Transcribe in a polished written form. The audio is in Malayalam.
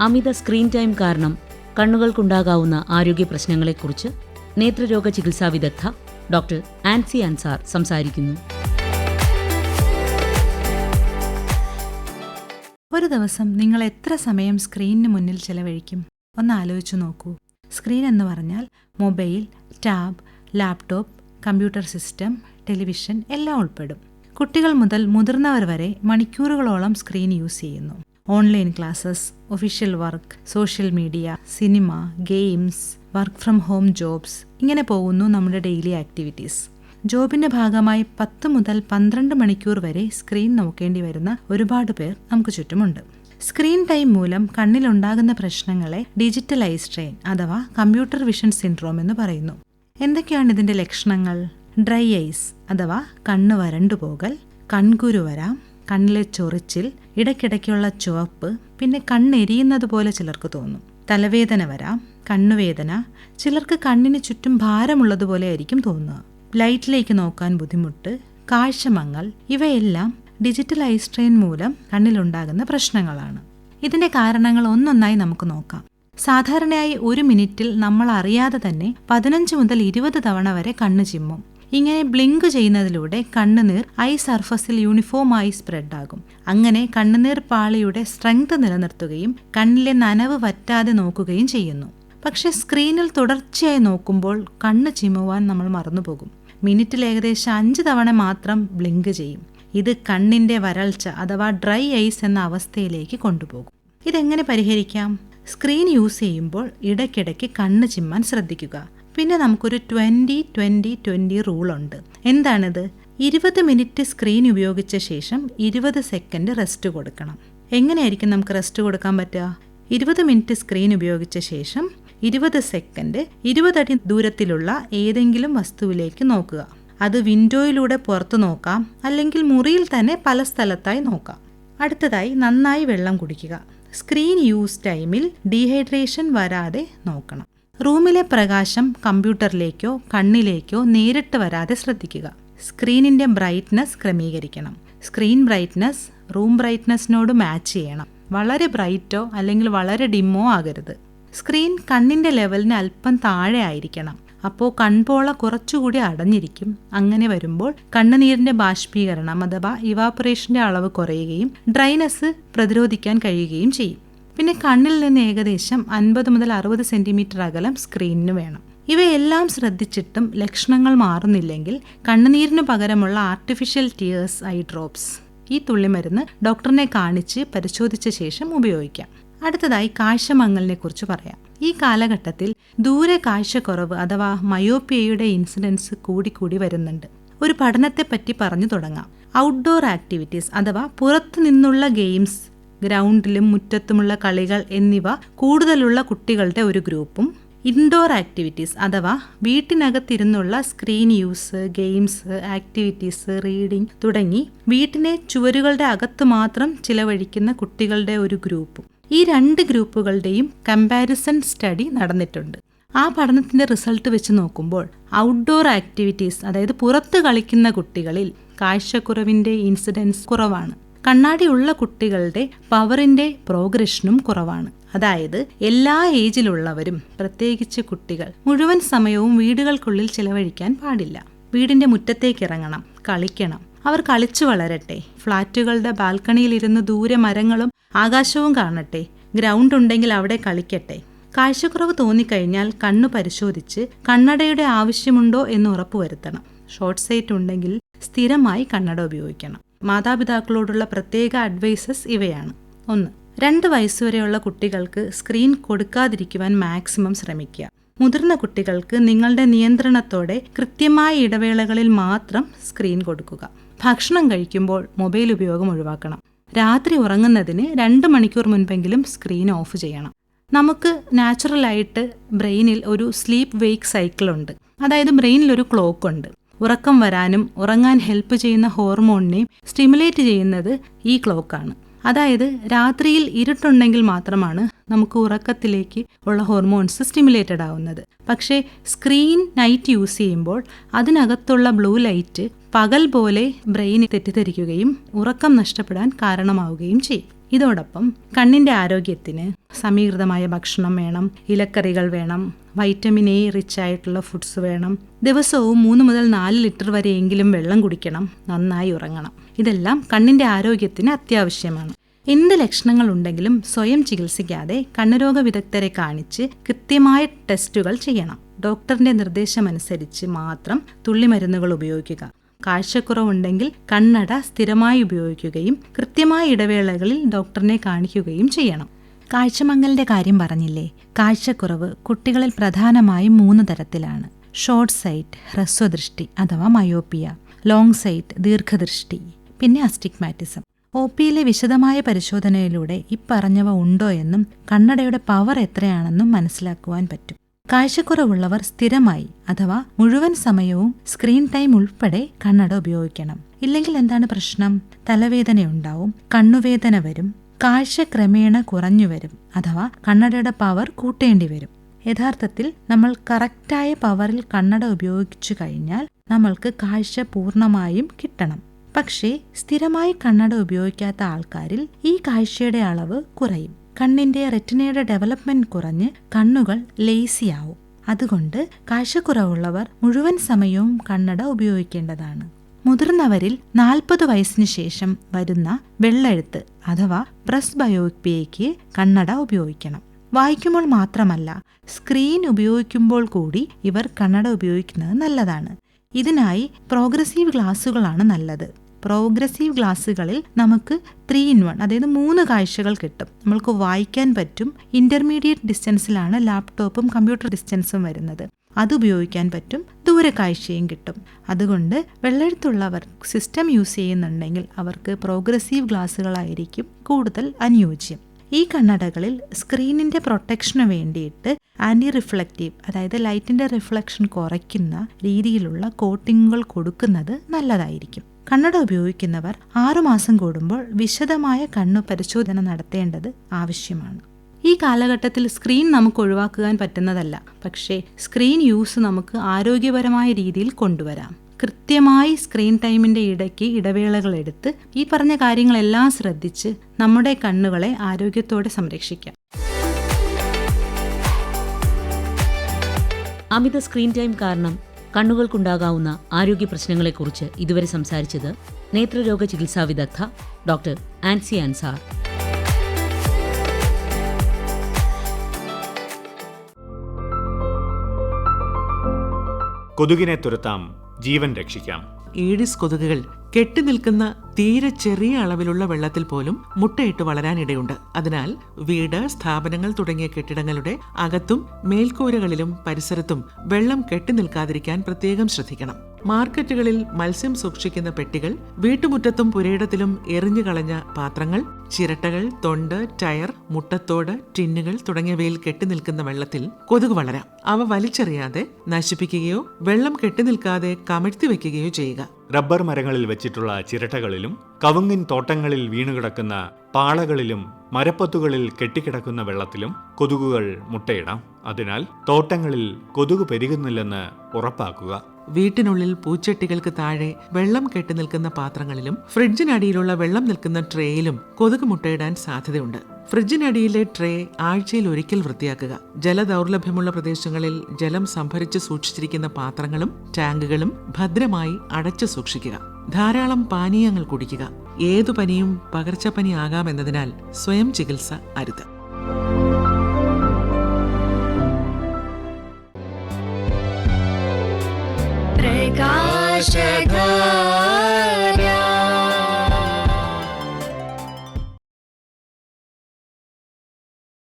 അമിത സ്ക്രീൻ ടൈം കാരണം കണ്ണുകൾക്കുണ്ടാകാവുന്ന ആരോഗ്യ പ്രശ്നങ്ങളെക്കുറിച്ച് നേത്രരോഗ ചികിത്സാ വിദഗ്ധ ഡോക്ടർ ആൻസി അൻസാർ സംസാരിക്കുന്നു. ഒരു ദിവസം നിങ്ങൾ എത്ര സമയം സ്ക്രീനിന് മുന്നിൽ ചെലവഴിക്കും? ഒന്ന് ആലോചിച്ചു നോക്കൂ. സ്ക്രീൻ എന്ന് പറഞ്ഞാൽ mobile, tab, laptop, computer system, television എല്ലാം ഉൾപ്പെടും. കുട്ടികൾ മുതൽ മുതിർന്നവർ വരെ മണിക്കൂറുകളോളം സ്ക്രീൻ യൂസ് ചെയ്യുന്നു. Online classes, official work, social media, cinema, games, work from home jobs, ഇങ്ങനെ പോകുന്നു നമ്മുടെ ഡെയിലി ആക്ടിവിറ്റീസ്. ജോബിന്റെ ഭാഗമായി 10 മുതൽ 12 മണിക്കൂർ വരെ സ്ക്രീൻ നോക്കേണ്ടി വരുന്ന ഒരുപാട് പേർ നമുക്ക് ചുറ്റുമുണ്ട്. സ്ക്രീൻ ടൈം മൂലം കണ്ണിലുണ്ടാകുന്ന പ്രശ്നങ്ങളെ ഡിജിറ്റൽ ഐ സ്ട്രെയിൻ അഥവാ കമ്പ്യൂട്ടർ വിഷൻ സിൻഡ്രോം എന്ന് പറയുന്നു. എന്തൊക്കെയാണ് ഇതിന്റെ ലക്ഷണങ്ങൾ? ഡ്രൈ ഐസ് അഥവാ കണ്ണ് വരണ്ടുപോകൽ, കൺകുരു വരാം, കണ്ണിലെ ചൊറിച്ചിൽ, ഇടയ്ക്കിടയ്ക്കുള്ള ചുവപ്പ്, പിന്നെ കണ്ണെരിയുന്നത് പോലെ ചിലർക്ക് തോന്നും. തലവേദന വരാം, കണ്ണുവേദന, ചിലർക്ക് കണ്ണിന് ചുറ്റും ഭാരമുള്ളതുപോലെ ആയിരിക്കും തോന്നുക. ലൈറ്റിലേക്ക് നോക്കാൻ ബുദ്ധിമുട്ട്, കാഴ്ചമങ്ങൽ, ഇവയെല്ലാം ഡിജിറ്റൽ ഐ സ്ട്രെയിൻ മൂലം കണ്ണിലുണ്ടാകുന്ന പ്രശ്നങ്ങളാണ്. ഇതിന്റെ കാരണങ്ങൾ ഒന്നൊന്നായി നമുക്ക് നോക്കാം. സാധാരണയായി 1 മിനിറ്റിൽ നമ്മൾ അറിയാതെ തന്നെ 15 മുതൽ 20 തവണ വരെ കണ്ണ് ചിമ്മും. ഇങ്ങനെ ബ്ലിങ്ക് ചെയ്യുന്നതിലൂടെ കണ്ണുനീർ ഐ സർഫസിൽ യൂണിഫോമായി സ്പ്രെഡ് ആകും. അങ്ങനെ കണ്ണുനീർ പാളിയുടെ സ്ട്രെങ്ത് നിലനിർത്തുകയും കണ്ണിലെ നനവ് വറ്റാതെ നോക്കുകയും ചെയ്യുന്നു. പക്ഷെ സ്ക്രീനിൽ തുടർച്ചയായി നോക്കുമ്പോൾ കണ്ണ് ചിമ്മുവാൻ നമ്മൾ മറന്നുപോകും. മിനിറ്റിൽ ഏകദേശം 5 തവണ മാത്രം ബ്ലിങ്ക് ചെയ്യും. ഇത് കണ്ണിന്റെ വരൾച്ച അഥവാ ഡ്രൈ ഐസ് എന്ന അവസ്ഥയിലേക്ക് കൊണ്ടുപോകും. ഇതെങ്ങനെ പരിഹരിക്കാം? സ്ക്രീൻ യൂസ് ചെയ്യുമ്പോൾ ഇടയ്ക്കിടയ്ക്ക് കണ്ണ് ചിമ്മാൻ ശ്രദ്ധിക്കുക. പിന്നെ നമുക്കൊരു 20-20-20 റൂളുണ്ട്. എന്താണിത്? 20 മിനിറ്റ് സ്ക്രീൻ ഉപയോഗിച്ച ശേഷം 20 സെക്കൻഡ് റെസ്റ്റ് കൊടുക്കണം. എങ്ങനെയായിരിക്കും നമുക്ക് റെസ്റ്റ് കൊടുക്കാൻ പറ്റുക? 20 മിനിറ്റ് സ്ക്രീൻ ഉപയോഗിച്ച ശേഷം 20 സെക്കൻഡ് 20 അടി ദൂരത്തിലുള്ള ഏതെങ്കിലും വസ്തുവിലേക്ക് നോക്കുക. അത് വിൻഡോയിലൂടെ പുറത്തു നോക്കാം, അല്ലെങ്കിൽ മുറിയിൽ തന്നെ പല സ്ഥലത്തായി നോക്കാം. അടുത്തതായി നന്നായി വെള്ളം കുടിക്കുക. സ്ക്രീൻ യൂസ് ടൈമിൽ ഡീഹൈഡ്രേഷൻ വരാതെ നോക്കണം. റൂമിലെ പ്രകാശം കമ്പ്യൂട്ടറിലേക്കോ കണ്ണിലേക്കോ നേരിട്ട് വരാതെ ശ്രദ്ധിക്കുക. സ്ക്രീനിന്റെ ബ്രൈറ്റ്നസ് ക്രമീകരിക്കണം. സ്ക്രീൻ ബ്രൈറ്റ്നസ് റൂം ബ്രൈറ്റ്നസിനോട് മാച്ച് ചെയ്യണം. വളരെ ബ്രൈറ്റോ അല്ലെങ്കിൽ വളരെ ഡിമ്മോ ആകരുത്. സ്ക്രീൻ കണ്ണിന്റെ ലെവലിന് അല്പം താഴെ ആയിരിക്കണം. അപ്പോൾ കൺപോള കുറച്ചുകൂടി അടഞ്ഞിരിക്കും. അങ്ങനെ വരുമ്പോൾ കണ്ണുനീരിന്റെ ബാഷ്പീകരണം അഥവാ ഇവാപറേഷന്റെ അളവ് കുറയുകയും ഡ്രൈനെസ് പ്രതിരോധിക്കാൻ കഴിയുകയും ചെയ്യും. പിന്നെ കണ്ണിൽ നിന്ന് ഏകദേശം 50 മുതൽ 60 സെന്റിമീറ്റർ അകലം സ്ക്രീനിന് വേണം. ഇവയെല്ലാം ശ്രദ്ധിച്ചിട്ടും ലക്ഷണങ്ങൾ മാറുന്നില്ലെങ്കിൽ കണ്ണുനീരിനു പകരമുള്ള ആർട്ടിഫിഷ്യൽ ടിയേഴ്സ് ഐ ഡ്രോപ്സ്, ഈ തുള്ളിമരുന്ന് ഡോക്ടറിനെ കാണിച്ച് പരിശോധിച്ച ശേഷം ഉപയോഗിക്കാം. അടുത്തതായി കാഴ്ചമങ്ങലിനെ കുറിച്ച് പറയാം. ഈ കാലഘട്ടത്തിൽ ദൂരെ കാഴ്ചക്കുറവ് അഥവാ മയോപ്പിയയുടെ ഇൻസിഡൻസ് കൂടിക്കൂടി വരുന്നുണ്ട്. ഒരു പഠനത്തെപ്പറ്റി പറഞ്ഞു തുടങ്ങാം. ഔട്ട്ഡോർ ആക്ടിവിറ്റീസ് അഥവാ പുറത്തു നിന്നുള്ള ഗെയിംസ്, ഗ്രൗണ്ടിലും മുറ്റത്തുമുള്ള കളികൾ എന്നിവ കൂടുതലുള്ള കുട്ടികളുടെ ഒരു ഗ്രൂപ്പും, ഇൻഡോർ ആക്ടിവിറ്റീസ് അഥവാ വീട്ടിനകത്തിരുന്നുള്ള screen use, games, activities, reading തുടങ്ങി വീട്ടിനെ ചുവരുകളുടെ അകത്ത് മാത്രം ചിലവഴിക്കുന്ന കുട്ടികളുടെ ഒരു ഗ്രൂപ്പും. ഈ 2 ഗ്രൂപ്പുകളുടെയും കമ്പാരിസൺ സ്റ്റഡി നടന്നിട്ടുണ്ട്. ആ പഠനത്തിന്റെ റിസൾട്ട് വെച്ച് നോക്കുമ്പോൾ ഔട്ട്ഡോർ ആക്ടിവിറ്റീസ് അതായത് പുറത്ത് കളിക്കുന്ന കുട്ടികളിൽ കാഴ്ചക്കുറവിന്റെ ഇൻസിഡൻസ് കുറവാണ്. കണ്ണാടിയുള്ള കുട്ടികളുടെ പവറിന്റെ പ്രോഗ്രഷനും കുറവാണ്. അതായത് എല്ലാ ഏജിലുള്ളവരും, പ്രത്യേകിച്ച് കുട്ടികൾ, മുഴുവൻ സമയവും വീടുകൾക്കുള്ളിൽ ചിലവഴിക്കാൻ പാടില്ല. വീടിന്റെ മുറ്റത്തേക്ക് ഇറങ്ങണം, കളിക്കണം. അവർ കളിച്ചു വളരട്ടെ. ഫ്ളാറ്റുകളുടെ ബാൽക്കണിയിലിരുന്ന് ദൂരെ മരങ്ങളും ആകാശവും കാണട്ടെ. ഗ്രൗണ്ട് ഉണ്ടെങ്കിൽ അവിടെ കളിക്കട്ടെ. കാഴ്ചക്കുറവ് തോന്നിക്കഴിഞ്ഞാൽ കണ്ണു പരിശോധിച്ച് കണ്ണടയുടെ ആവശ്യമുണ്ടോ എന്ന് ഉറപ്പുവരുത്തണം. ഷോർട്ട് സൈറ്റ് ഉണ്ടെങ്കിൽ സ്ഥിരമായി കണ്ണട ഉപയോഗിക്കണം. മാതാപിതാക്കളോടുള്ള പ്രത്യേക അഡ്വൈസസ് ഇവയാണ്. 1. 2 വയസ്സുവരെയുള്ള കുട്ടികൾക്ക് സ്ക്രീൻ കൊടുക്കാതിരിക്കുവാൻ മാക്സിമം ശ്രമിക്കുക. മുതിർന്ന കുട്ടികൾക്ക് നിങ്ങളുടെ നിയന്ത്രണത്തോടെ കൃത്യമായ ഇടവേളകളിൽ മാത്രം സ്ക്രീൻ കൊടുക്കുക. ഭക്ഷണം കഴിക്കുമ്പോൾ മൊബൈൽ ഉപയോഗം ഒഴിവാക്കണം. രാത്രി ഉറങ്ങുന്നതിന് 2 മണിക്കൂർ മുൻപെങ്കിലും സ്ക്രീൻ ഓഫ് ചെയ്യണം. നമുക്ക് നാച്ചുറലായിട്ട് ബ്രെയിനിൽ ഒരു സ്ലീപ്പ് വെയ്ക്ക് സൈക്കിൾ ഉണ്ട്. അതായത് ബ്രെയിനിൽ ഒരു ക്ലോക്ക് ഉണ്ട്. ഉറക്കം വരാനും ഉറങ്ങാൻ ഹെൽപ്പ് ചെയ്യുന്ന ഹോർമോണിനെയും സ്റ്റിമുലേറ്റ് ചെയ്യുന്നത് ഈ ക്ലോക്കാണ്. അതായത് രാത്രിയിൽ ഇരുട്ടുണ്ടെങ്കിൽ മാത്രമാണ് നമുക്ക് ഉറക്കത്തിലേക്ക് ഉള്ള ഹോർമോൺസ് സ്റ്റിമുലേറ്റഡ് ആവുന്നത്. പക്ഷേ സ്ക്രീൻ നൈറ്റ് യൂസ് ചെയ്യുമ്പോൾ അതിനകത്തുള്ള ബ്ലൂ ലൈറ്റ് പകൽ പോലെ ബ്രെയിൻ തെറ്റിദ്ധരിക്കുകയും ഉറക്കം നഷ്ടപ്പെടാൻ കാരണമാവുകയും ചെയ്യും. ഇതോടൊപ്പം കണ്ണിന്റെ ആരോഗ്യത്തിന് സമീകൃതമായ ഭക്ഷണം വേണം, ഇലക്കറികൾ വേണം, വൈറ്റമിൻ എ റിച്ച് ആയിട്ടുള്ള ഫുഡ്സ് വേണം, ദിവസവും 3 മുതൽ 4 ലിറ്റർ വരെയെങ്കിലും വെള്ളം കുടിക്കണം, നന്നായി ഉറങ്ങണം. ഇതെല്ലാം കണ്ണിൻ്റെ ആരോഗ്യത്തിന് അത്യാവശ്യമാണ്. എന്ത് ലക്ഷണങ്ങൾ ഉണ്ടെങ്കിലും സ്വയം ചികിത്സിക്കാതെ കണ്ണുരോഗ വിദഗ്ധരെ കാണിച്ച് കൃത്യമായ ടെസ്റ്റുകൾ ചെയ്യണം. ഡോക്ടറിന്റെ നിർദ്ദേശമനുസരിച്ച് മാത്രം തുള്ളിമരുന്നുകൾ ഉപയോഗിക്കുക. കാഴ്ചക്കുറവുണ്ടെങ്കിൽ കണ്ണട സ്ഥിരമായി ഉപയോഗിക്കുകയും കൃത്യമായ ഇടവേളകളിൽ ഡോക്ടറിനെ കാണിക്കുകയും ചെയ്യണം. കാഴ്ചമങ്ങലിന്റെ കാര്യം പറഞ്ഞില്ലേ? കാഴ്ചക്കുറവ് കുട്ടികളിൽ പ്രധാനമായും 3 തരത്തിലാണ്. ഷോർട്ട് സൈറ്റ് ഹ്രസ്വദൃഷ്ടി അഥവാ മയോപ്പിയ, ലോങ് സൈറ്റ് ദീർഘദൃഷ്ടി, പിന്നെ അസ്റ്റിഗ്മാറ്റിസം. OPയിലെ വിശദമായ പരിശോധനയിലൂടെ ഇപ്പറഞ്ഞവ ഉണ്ടോ എന്നും കണ്ണടയുടെ പവർ എത്രയാണെന്നും മനസ്സിലാക്കുവാൻ പറ്റും. കാഴ്ചക്കുറവുള്ളവർ സ്ഥിരമായി അഥവാ മുഴുവൻ സമയവും സ്ക്രീൻ ടൈം ഉൾപ്പെടെ കണ്ണട ഉപയോഗിക്കണം. ഇല്ലെങ്കിൽ എന്താണ് പ്രശ്നം? തലവേദനയുണ്ടാവും, കണ്ണുവേദന വരും, കാഴ്ച ക്രമേണ കുറഞ്ഞു വരും അഥവാ കണ്ണടയുടെ പവർ കൂട്ടേണ്ടി വരും. യഥാർത്ഥത്തിൽ നമ്മൾ കറക്റ്റായ പവറിൽ കണ്ണട ഉപയോഗിച്ചു കഴിഞ്ഞാൽ നമ്മൾക്ക് കാഴ്ച പൂർണ്ണമായും കിട്ടണം. പക്ഷേ സ്ഥിരമായി കണ്ണട ഉപയോഗിക്കാത്ത ആൾക്കാരിൽ ഈ കാഴ്ചയുടെ അളവ് കുറയും. കണ്ണിന്റെ റെറ്റിനയുടെ ഡെവലപ്മെന്റ് കുറഞ്ഞ് കണ്ണുകൾ ലേസിയാവും. അതുകൊണ്ട് കാഴ്ചക്കുറവുള്ളവർ മുഴുവൻ സമയവും കണ്ണട ഉപയോഗിക്കേണ്ടതാണ്. മുതിർന്നവരിൽ 40 വയസ്സിന് ശേഷം വരുന്ന വെള്ളെഴുത്ത് അഥവാ പ്രസ്ബയോപ്പിയയ്ക്ക് കണ്ണട ഉപയോഗിക്കണം. വായിക്കുമ്പോൾ മാത്രമല്ല, സ്ക്രീൻ ഉപയോഗിക്കുമ്പോൾ കൂടി ഇവർ കണ്ണട ഉപയോഗിക്കുന്നത് നല്ലതാണ്. ഇതിനായി പ്രോഗ്രസീവ് ഗ്ലാസുകളാണ് നല്ലത്. പ്രോഗ്രസീവ് ഗ്ലാസുകളിൽ നമുക്ക് 3-in-1 അതായത് 3 കാഴ്ചകൾ കിട്ടും. നമ്മൾക്ക് വായിക്കാൻ പറ്റും. ഇന്റർമീഡിയറ്റ് ഡിസ്റ്റൻസിലാണ് ലാപ്ടോപ്പും കമ്പ്യൂട്ടർ ഡിസ്റ്റൻസും വരുന്നത്. അത് ഉപയോഗിക്കാൻ പറ്റും. ദൂരക്കാഴ്ചയും കിട്ടും. അതുകൊണ്ട് വെള്ളെഴുത്തുള്ളവർ സിസ്റ്റം യൂസ് ചെയ്യുന്നുണ്ടെങ്കിൽ അവർക്ക് പ്രോഗ്രസീവ് ഗ്ലാസുകളായിരിക്കും കൂടുതൽ അനുയോജ്യം. ഈ കണ്ണടകളിൽ സ്ക്രീനിന്റെ പ്രൊട്ടക്ഷന് വേണ്ടിയിട്ട് ആന്റി റിഫ്ലക്റ്റീവ് അതായത് ലൈറ്റിന്റെ റിഫ്ലക്ഷൻ കുറയ്ക്കുന്ന രീതിയിലുള്ള കോട്ടിങ്ങുകൾ കൊടുക്കുന്നത് നല്ലതായിരിക്കും. കണ്ണട ഉപയോഗിക്കുന്നവർ 6 മാസം കൂടുമ്പോൾ വിശദമായ കണ്ണു പരിശോധന നടത്തേണ്ടത് ആവശ്യമാണ്. ഈ കാലഘട്ടത്തിൽ സ്ക്രീൻ നമുക്ക് ഒഴിവാക്കുവാൻ പറ്റുന്നതല്ല. പക്ഷേ സ്ക്രീൻ യൂസ് നമുക്ക് ആരോഗ്യപരമായ രീതിയിൽ കൊണ്ടുവരാം. കൃത്യമായി സ്ക്രീൻ ടൈമിന്റെ ഇടയ്ക്ക് ഇടവേളകൾ എടുത്ത് ഈ പറഞ്ഞ കാര്യങ്ങളെല്ലാം ശ്രദ്ധിച്ച് നമ്മുടെ കണ്ണുകളെ ആരോഗ്യത്തോടെ സംരക്ഷിക്കാം. അമിത സ്ക്രീൻ ടൈം കാരണം കണ്ണുകൾക്കുണ്ടാകാവുന്ന ആരോഗ്യ പ്രശ്നങ്ങളെക്കുറിച്ച് ഇതുവരെ സംസാരിച്ചത് നേത്രരോഗ ചികിത്സാ വിദഗ്ധ ഡോക്ടർ ആൻസി അൻസാർ. കൊതുകിനെ തുരത്താം, ജീവൻ രക്ഷിക്കാം. ഈഡിസ് കൊതുകുകൾ കെട്ടിനിൽക്കുന്ന തീരെ ചെറിയ അളവിലുള്ള വെള്ളത്തിൽ പോലും മുട്ടയിട്ട് വളരാനിടയുണ്ട്. അതിനാൽ വീട്, സ്ഥാപനങ്ങൾ തുടങ്ങിയ കെട്ടിടങ്ങളുടെ അകത്തും മേൽക്കൂരകളിലും പരിസരത്തും വെള്ളം കെട്ടിനിൽക്കാതിരിക്കാൻ പ്രത്യേകം ശ്രദ്ധിക്കണം. മാർക്കറ്റുകളിൽ മത്സ്യം സൂക്ഷിക്കുന്ന പെട്ടികൾ, വീട്ടുമുറ്റത്തും പുരയിടത്തിലും എറിഞ്ഞു കളഞ്ഞ പാത്രങ്ങൾ, ചിരട്ടകൾ, തൊണ്ട്, ടയർ, മുട്ടത്തോട്, ടിന്നുകൾ തുടങ്ങിയവയിൽ കെട്ടിനിൽക്കുന്ന വെള്ളത്തിൽ കൊതുക് വളരാം. അവ വലിച്ചെറിയാതെ നശിപ്പിക്കുകയോ വെള്ളം കെട്ടിനിൽക്കാതെ കമഴ്ത്തിവെക്കുകയോ ചെയ്യുക. റബ്ബർ മരങ്ങളിൽ വെച്ചിട്ടുള്ള ചിരട്ടകളിലും കവുങ്ങിൻ തോട്ടങ്ങളിൽ വീണുകിടക്കുന്ന പാളകളിലും മരപ്പത്തുകളിൽ കെട്ടിക്കിടക്കുന്ന വെള്ളത്തിലും കൊതുകുകൾ മുട്ടയിടാം. അതിനാൽ തോട്ടങ്ങളിൽ കൊതുക് പെരുകുന്നില്ലെന്ന് ഉറപ്പാക്കുക. വീട്ടിനുള്ളിൽ പൂച്ചട്ടികൾക്ക് താഴെ വെള്ളം കെട്ടിനിൽക്കുന്ന പാത്രങ്ങളിലും ഫ്രിഡ്ജിനടിയിലുള്ള വെള്ളം നിൽക്കുന്ന ട്രേയിലും കൊതുക് മുട്ടയിടാൻ സാധ്യതയുണ്ട്. ഫ്രിഡ്ജിനടിയിലെ ട്രേ ആഴ്ചയിൽ ഒരിക്കൽ വൃത്തിയാക്കുക. ജലദൗർലഭ്യമുള്ള പ്രദേശങ്ങളിൽ ജലം സംഭരിച്ച് സൂക്ഷിച്ചിരിക്കുന്ന പാത്രങ്ങളും ടാങ്കുകളും ഭദ്രമായി അടച്ചു സൂക്ഷിക്കുക. ധാരാളം പാനീയങ്ങൾ കുടിക്കുക. ഏതു പനിയും പകർച്ചപ്പനി ആകാമെന്നതിനാൽ സ്വയം ചികിത്സ അരുത്. പ്രകാശധാര